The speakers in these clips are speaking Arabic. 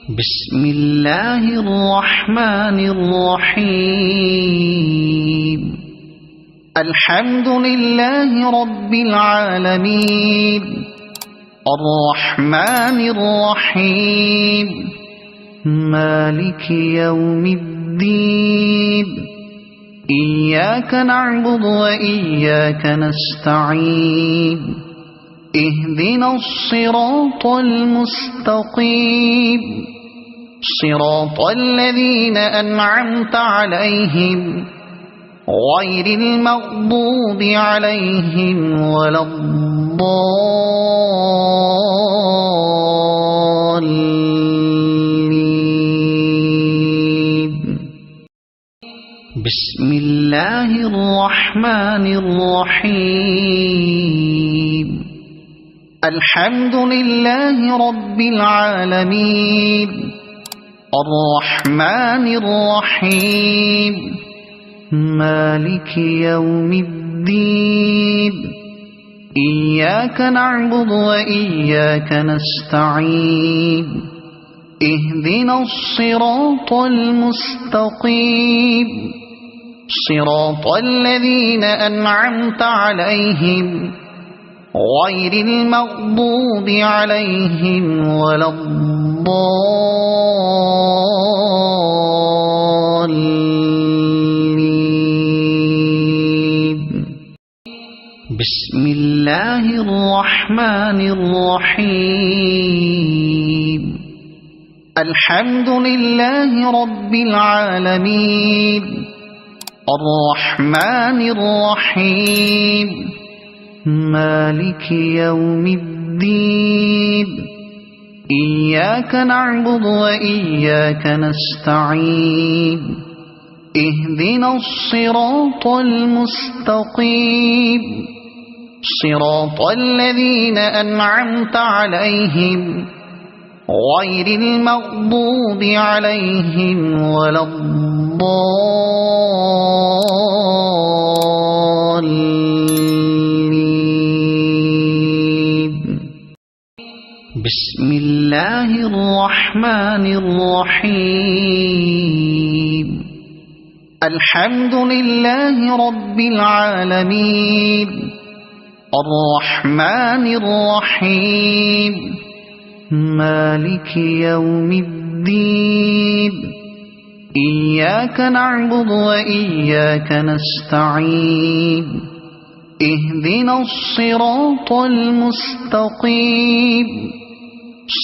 بسم الله الرحمن الرحيم. الحمد لله رب العالمين، الرحمن الرحيم، مالك يوم الدين. إياك نعبد وإياك نستعين، اهدنا الصراط المستقيم، صراط الذين أنعمت عليهم غير المغضوب عليهم ولا الضالين. بسم الله الرحمن الرحيم. الحمد لله رب العالمين، الرحمن الرحيم، مالك يوم الدين. إياك نعبد وإياك نستعين، اهدنا الصراط المستقيم، صراط الذين أنعمت عليهم غير المغضوب عليهم ولا الضالين. بسم الله الرحمن الرحيم. الحمد لله رب العالمين، الرحمن الرحيم، مالك يوم الدين. إياك نعبد وإياك نستعين، اهدنا الصراط المستقيم، صراط الذين أنعمت عليهم غير المغضوب عليهم ولا الضالين. بسم الله الرحمن الرحيم. الحمد لله رب العالمين، الرحمن الرحيم، مالك يوم الدين. إياك نعبد وإياك نستعين، اهدنا الصراط المستقيم،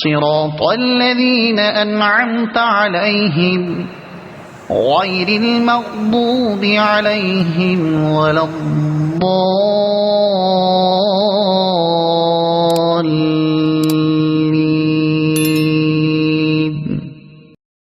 صراط الذين أنعمت عليهم غير المغضوب عليهم ولا الضالين.